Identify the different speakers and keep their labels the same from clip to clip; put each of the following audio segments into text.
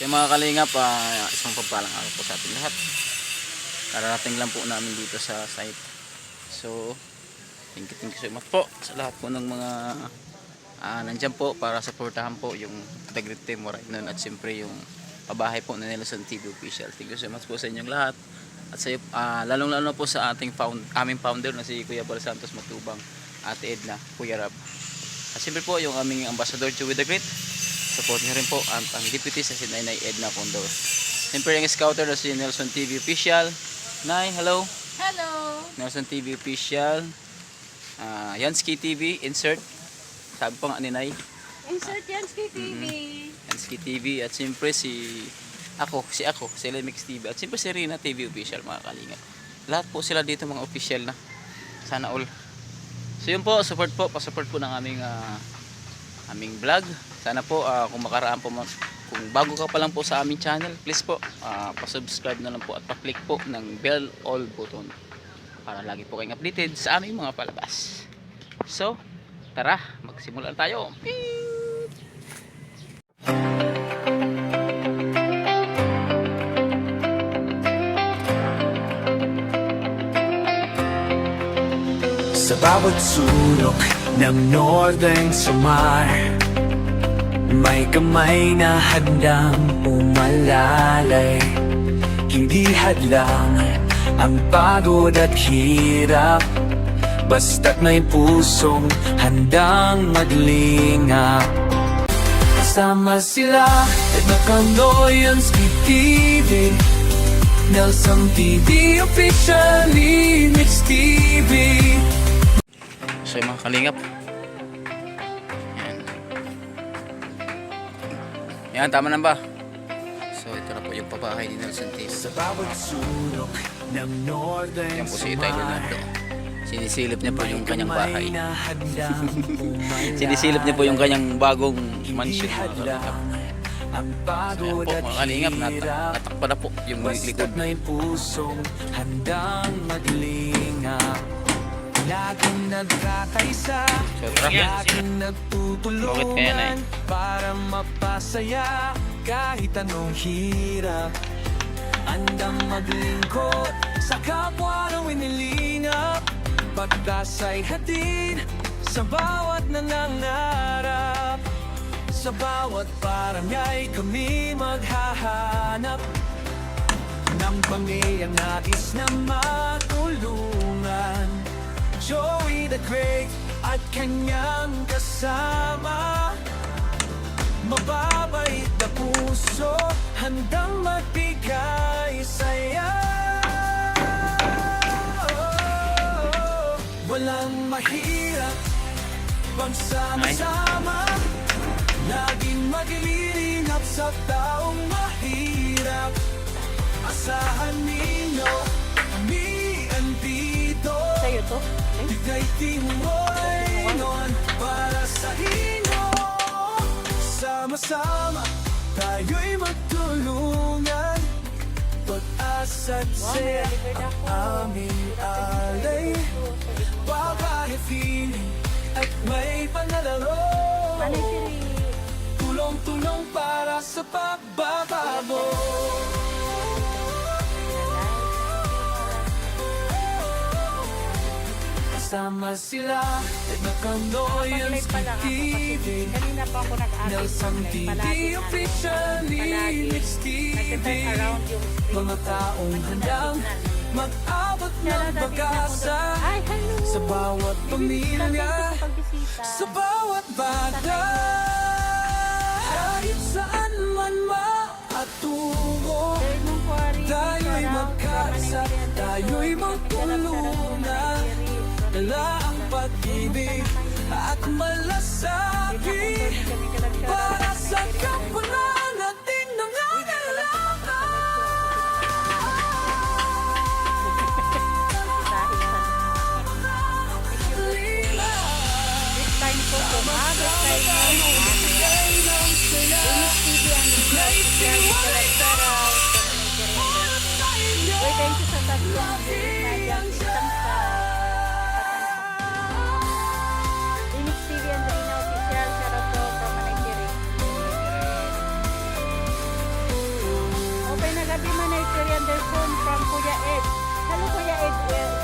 Speaker 1: Yung mga kalingap, isang pagpalang araw po sa ating lahat. Kararating lang po namin dito sa site. So, thank you so much po sa lahat po ng mga nandyan po para supportahan po yung The Great Team Moraynon at siyempre yung pabahay po na Nelson TV Official. Thank you so much po sa inyong lahat. At sa lalong-lalo po sa aming founder na si Kuya Bal Santos Matubang, Ate Edna, Kuya Rab. At siyempre po yung aming ambassador to with the Great. Support niyo rin po ang deputy sa si Nay Edna Condor. Siyempre yung scouter na si Nelson TV Official. Nay, hello.
Speaker 2: Hello.
Speaker 1: Nelson TV Official. Yansky TV, insert. Sabi po nga ni Nay.
Speaker 2: Insert Yansky TV.
Speaker 1: Yansky TV. At siyempre si Lemix TV. At siyempre si Rina TV Official, mga kalingap. Lahat po sila dito mga official na. Sana all. So yun po, pa-support po ng aming vlog. Sana po kung makaraan po, kung bago ka pa lang po sa aming channel, please po pa-subscribe na lang po at pa-click po ng bell all button para lagi po kayong updated sa aming mga palabas. So, tara, magsimula tayo.
Speaker 3: Sa bawat sulok ng Northern Samar, may kamay na handang umalalay. Hindi hadlang ang pagod at hirap, basta't may pusong handang maglingap. Kasama sila at Yansky TV, Nelson TV Official, Lemix TV.
Speaker 1: So yung mga kalingap, yan, tama na ba? So ito na po yung pabahay ni Nelson TV.
Speaker 3: Sa bawat sulok ng Northern
Speaker 1: Yan po si Itay Leonardo. Sinisilip niya po yung kanyang bahay. Sinisilip niya po yung kanyang bagong mansion. So yan po mga kalingap, natakpa na po yung likod.
Speaker 3: May pusong handang maglingap, laging nagkakaisa, laging nagtutulungan para mapasaya kahit anong hirap. Andang maglingkod sa kapwa ng inilingap, pagdasay hatid sa bawat nangangarap. Sa bawat barangay kami maghahanap ng pamilyang nais na matulungan. Joey the Great at kanyang kasama, mababait na puso, handang magbigay saya. Walang mahirap, pagsama-sama, laging maglilingap sa taong mahirap. Asahan ninyo, kami andito.
Speaker 2: Sa'yo to?
Speaker 3: Bigay Moraynon para sa inyo. Sama-sama, tayo'y magtulungan. Pag-asa't saya ang aming alay. Babae feeling at may panlalaro. Tulong-tulong para sa pagbabago. Kasama sila at Yansky TV, Nelson TV Official, Lemix TV. Mga taong handang mag-abot ng pag-asa sa bawat pamilya, sa bawat bata. Kahit saan man maatungo, tayo'y magkaisa, tayo'y magtulungan. Dala ang pag-ibig at malasakit para sa kapwa nating nangangailangan.
Speaker 2: Time po po. Thank you sa tatlong isang sa Lemix TV and Rina Official. Shout out po from Manay Kiri. wonderful from Kuya Ed. Hello Kuya Ed.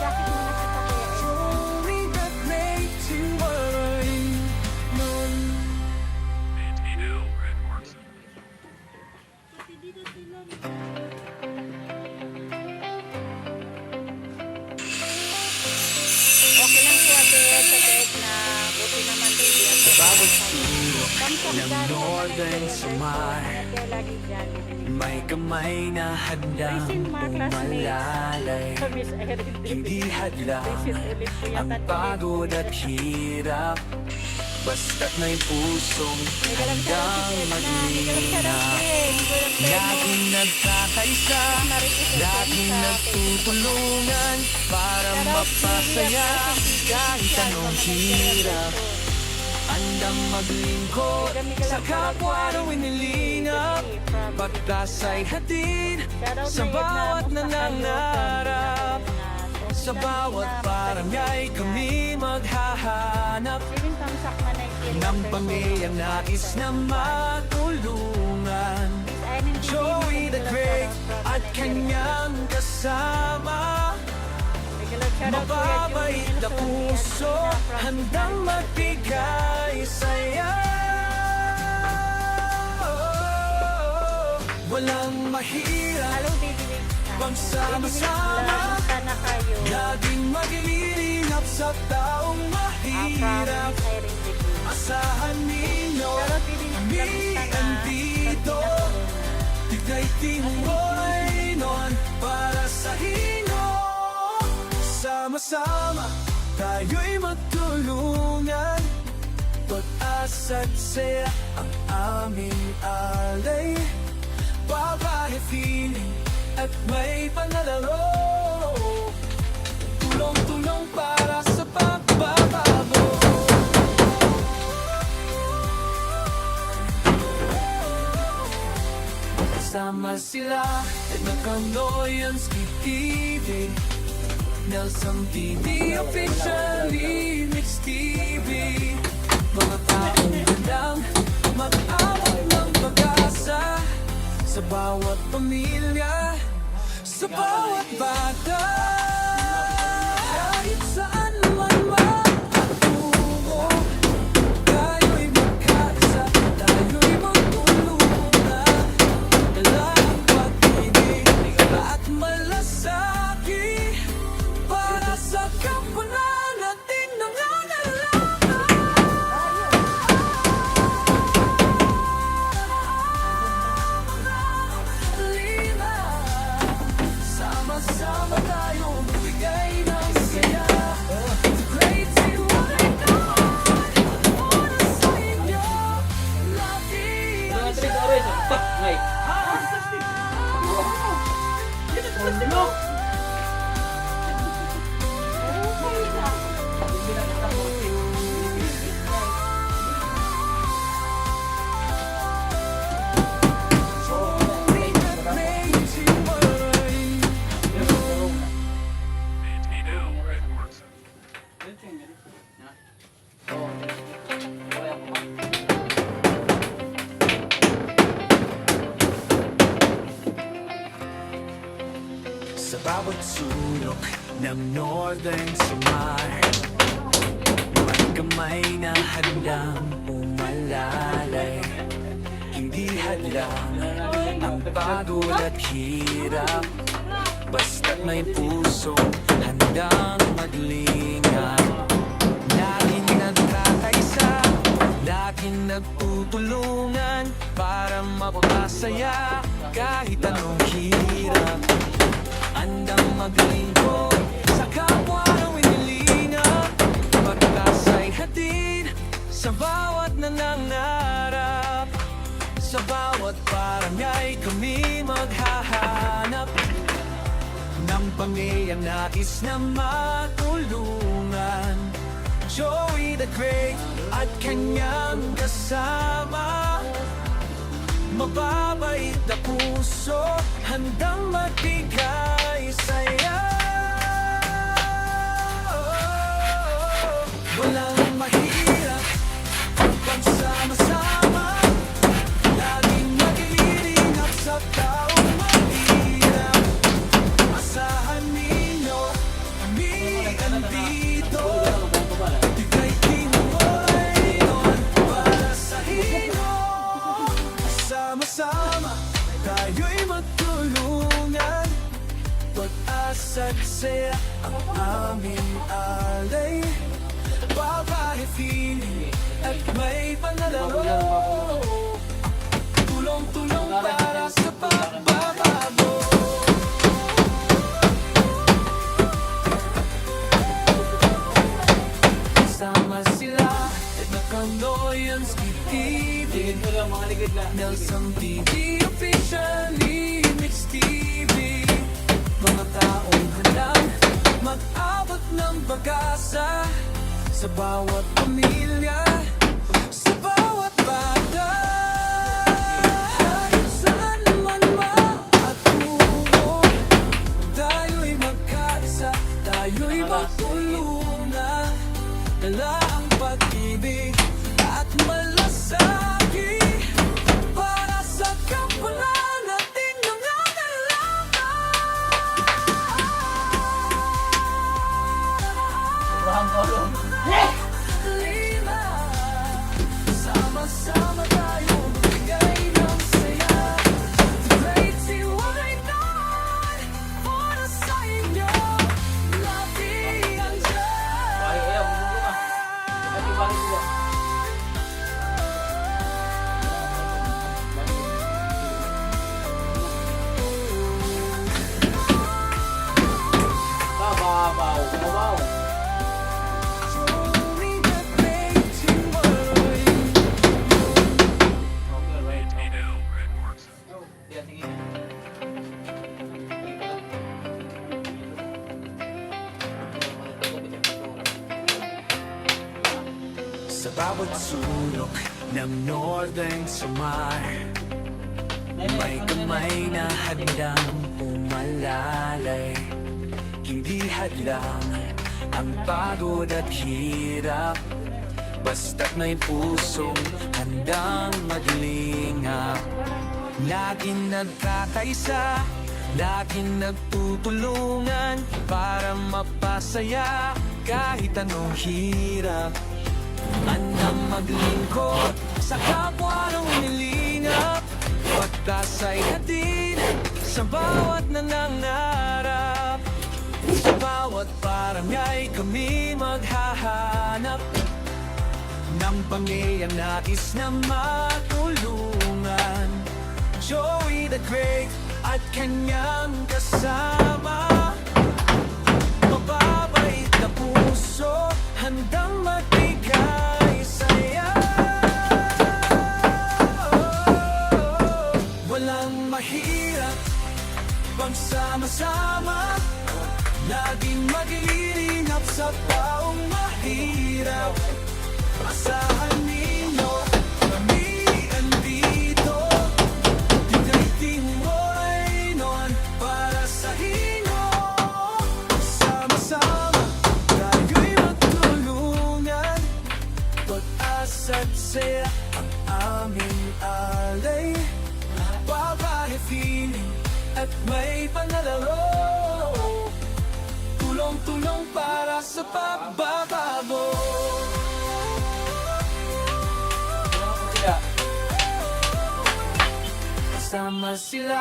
Speaker 2: Jacket mo na kita Kuya Ed.
Speaker 3: Show me the great tomorrow.
Speaker 2: Okay lang po Ate Ed sa Ed na buti naman baby at
Speaker 3: Bawat sulok
Speaker 2: Kamsang
Speaker 3: ng
Speaker 2: dami
Speaker 3: northern sumar,
Speaker 2: Kaya lagi dyan.
Speaker 3: may kamay na handang
Speaker 2: Recent mga classmates.
Speaker 3: umalalay.
Speaker 2: Sa Miss Erin.
Speaker 3: Hindi hadlang
Speaker 2: Recent ulit po
Speaker 3: ang
Speaker 2: yata.
Speaker 3: pagod at hirap, basta't may pusong
Speaker 2: May galang
Speaker 3: handang maglinaw.
Speaker 2: Laging
Speaker 3: Laging nagkakaisa, laging nagtutulungan para mapasaya kahit anong hirap. Andang maglingkod sa kapwa na winilingap, pagkasay hatid sa bawat nangangarap. Sa bawat barangay kami maghahanap ng pamilyang nais na matulungan. Joey the Great at kanyang kasama, mababait na puso, handang magbigay saya. Walang mahirap, pagsama-sama,
Speaker 2: na kayo.
Speaker 3: laging maglilingap sa taong mahirap. Asahan ninyo, kami andito, tigay timoy noon para sa inyo. Sama-sama, tayo'y magtulungan, pag-asa't saya ang aming alay. Babae feeling at may panalaro, tulong-tulong para sa pagbabago. Sama sila at Nakanoyans TV, Nelson TV, officially Mix TV. Mga taong gandang mag-awag ng pag-asa sa bawat pamilya, sa bawat bata. Kahit saan man magpatungo, tayo'y magkaisa, tayo'y magtulungan. Dala ang pag-ibig at malasakit para sa kapwa natin nangangailangan. Sama-sama tayo magbigay ng saya. The great Tiwai God, para sa inyo, lagi ang sa bawat sulok ng northern sumar, may kamay na handang umalalay. Hindi hadlang ang pagod at hirap, basta't may puso handang maglingap. Laging nagkakaisa, laging nagtutulungan para mapasaya kahit anong hirap. Andang maglingkod sa kapwa na winilingap, pagkasay hatid sa bawat nangangarap. Sa bawat barangay kami maghahanap ng pamilyang nais na matulungan. Joey the Great at kanyang kasama, mababait na puso, handang magbigay saya. Walang mahirap, pagsama-sama, laging maglilingap sa taong mahirap. sama-sama tayo'y magtulungan. Pag-asa't saya ang aming alay. Babae, feeling at may panlalaro. Tulong-tulong para sa pagbabago. Sama sila Edna Candoyan, Skip TV, Nelson TV, officially Mix TV. Mga taong handang mag-abot ng pag-asa sa bawat pamilya, sa bawat bata. Kahit saan man makatungo, tayo'y magkaisa, tayo'y magtulungan. Dala ang pag-ibig at malasaki para sa kapwanan nating nangangailangan. Lima, sama-sama tayo magbigay ng saya. The great why not? Para sa inyo, lagi ang sa bawat sulok ng Northern Samar, may kamay na handang umalalay. Hindi hadlang ang pagod at hirap, basta't may pusong handang maglingap. Laging nagkakaisa, laging nagtutulungan para mapasaya kahit anong hirap. Handang maglingkod sa kapwa ng nilingap, pagkasay hatid sa bawat nangangarap. Sa bawat barangay kami maghahanap ng pamilyang nais na matulungan. Joey the Great at kanyang kasama, mababait na puso, handang magbigay saya. Walang mahirap pag sama-sama, laging maglilingap sa taong mahirap. Asahan ninyo, kami andito. Tigay-ting mo'y noon para sa inyo. Sama-sama tayo'y magtulungan. Pag-asa't saya ang aming alay. Babae, feeling at may panlalaro. Tulong-tulong para sa pagbabago. Sama sila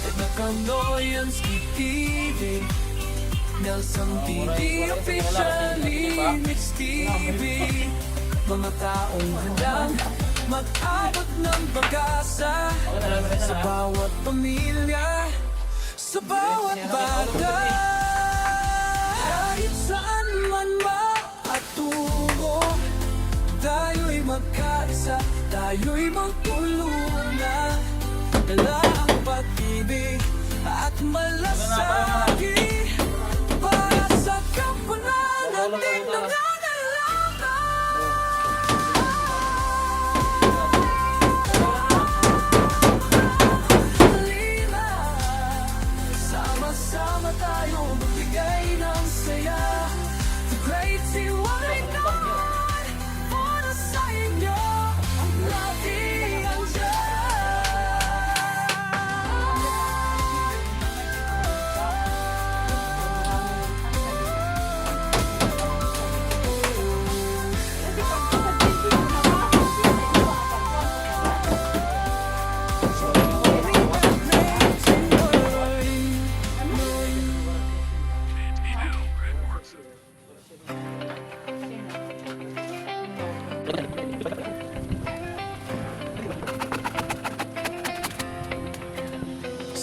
Speaker 3: Edna Candoyan, Skip TV, Nelson TV, officially Mix TV. Mga taong handang mag-abot ng pag-asa sa bawat pamilya, sa bawat bata. Kahit saan man makatungo, tayo'y magkaisa, tayo'y magtulungan. Dala ang pag-ibig at malasaki para sa kapwanan nating nangangailangan. Lima, sama-sama tayo magbigay ng saya. The great why not? Para sa inyo, lagi ang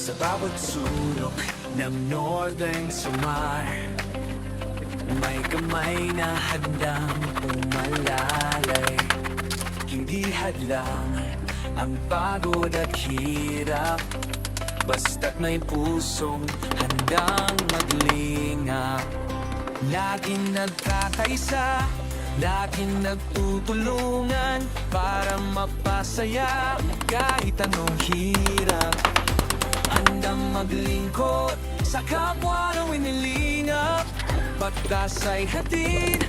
Speaker 3: Sa bawat sulok ng Northern Samar, may kamay na handang umalalay. Hindi hadlang ang pagod at hirap, basta't may pusong handang maglingap. Laging nagkakaisa, laging nagtutulungan para mapasaya kahit anong hirap. Handang maglingkod sa kapwa na winilingap, pagkasay hatid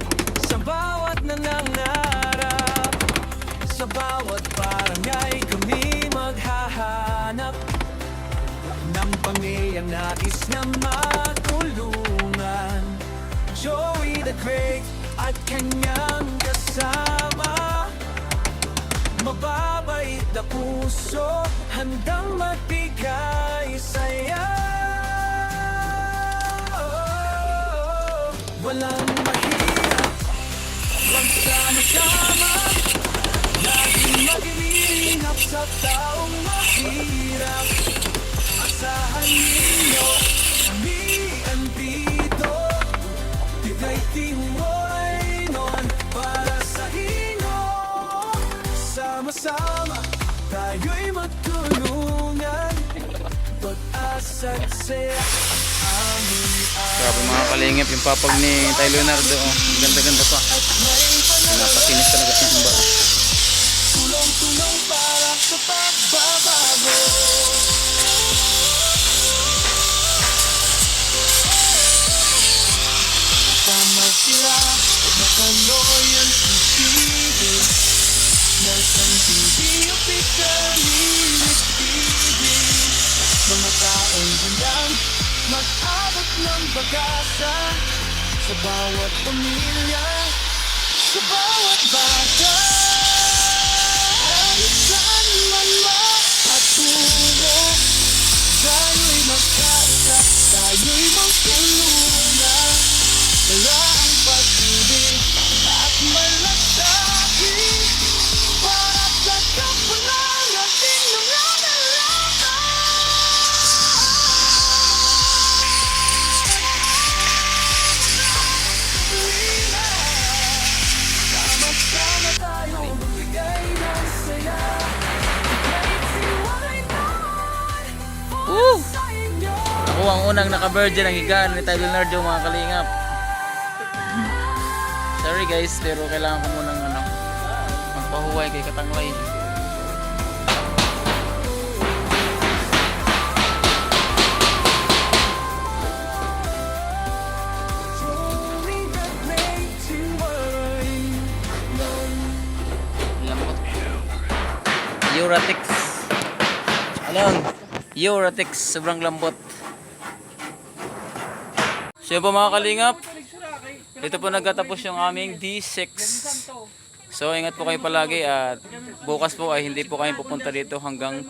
Speaker 3: sa bawat nangangarap. Sa bawat barangay kami maghahanap ng pamilyang nais na matulungan. Joey the Great at kanyang kasama, mababait na puso, handang magbigay saya. Walang mahirap, magsama-sama, laging mag-iingat sa taong mahirap. Asahan ninyo, kami andito, bigay timoy nun para sa inyo. Sama-sama, tayo'y magtulungan, pag-asa't saya aming
Speaker 1: Grabe mga kalingap, yung papag ni Tay Leonardo. Oh. Ganda-ganda pa. Pinapakinis talaga yung ba.
Speaker 3: tulong-tulong para sa pagbabago. Tama sila, nakaloyan sa TV, Nelson TV, Official Lyric TV. Mga taong handang mag-abot ng pag-asa sa bawat pamilya, sa bawat bata. Kahit saan man makatungo, tayo'y magkasa, tayo'y magtulungan. Wala ang pag-ibig at malasakit para sa kapunan natin ng sama-sama tayo magbigay ng saya. Kahit siwalay naman sa inyo.
Speaker 1: Ako ang unang naka-virgin ang higaan ni Tay Leonardo mga kalingap. Sorry guys, pero kailangan ko munang magpahuway kay Katanglay.
Speaker 3: Only the great to worry.
Speaker 1: Lambot. Euratix. Anong? Euratix. Sobrang lambot. So yun po mga kalingap. Ito po nagtatapos yung aming D6. So ingat po kayo palagi at bukas po ay hindi po kayo pupunta dito hanggang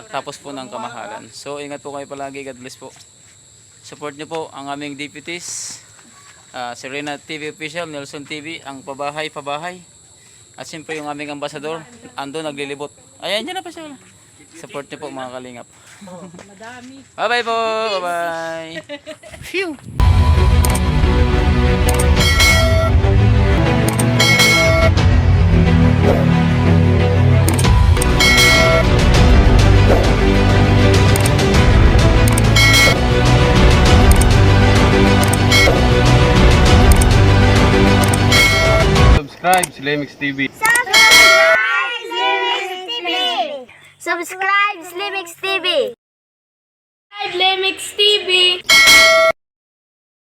Speaker 1: tapos po ng kamahalan. So ingat po kayo palagi. God bless po. Support nyo po ang aming deputies. Si Rena TV Official, Nelson TV, ang pabahay. At siyempre yung aming ambasador, ando naglilibot. Ayan, dyan na pa siya. Support nyo po mga kalingap.
Speaker 2: Madami.
Speaker 1: Bye bye po. Bye bye. Phew.
Speaker 4: Subscribe sa Lemix TV.
Speaker 5: Subscribe Slimix TV.
Speaker 2: Lemix TV.